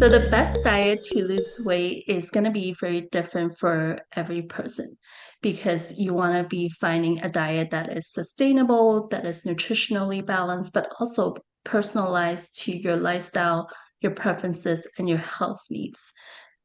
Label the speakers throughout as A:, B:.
A: So the best diet to lose weight is going to be very different for every person because you want to be finding a diet that is sustainable, that is nutritionally balanced, but also personalized to your lifestyle, your preferences, and your health needs.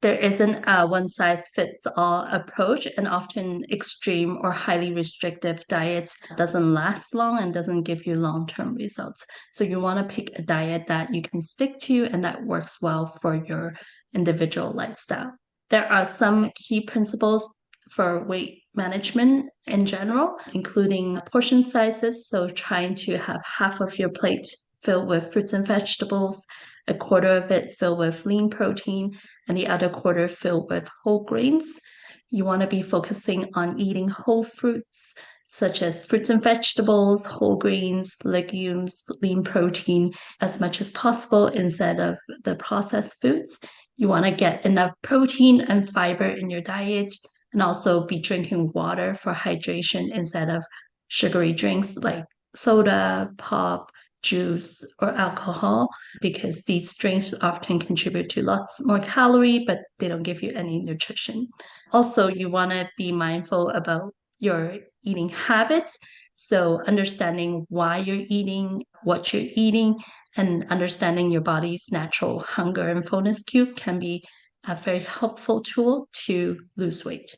A: There isn't a one size fits all approach, and often extreme or highly restrictive diets doesn't last long and doesn't give you long-term results. So you want to pick a diet that you can stick to and that works well for your individual lifestyle. There are some key principles for weight management in general, including portion sizes. So trying to have half of your plate filled with fruits and vegetables, a quarter of it filled with lean protein, and the other quarter filled with whole grains. You want to be focusing on eating whole fruits, such as fruits and vegetables, whole grains, legumes, lean protein, as much as possible instead of the processed foods. You want to get enough protein and fiber in your diet, and also be drinking water for hydration instead of sugary drinks like soda, pop, juice, or alcohol, because these drinks often contribute to lots more calorie, but they don't give you any nutrition. Also, you want to be mindful about your eating habits. So, understanding why you're eating, what you're eating, and understanding your body's natural hunger and fullness cues can be a very helpful tool to lose weight.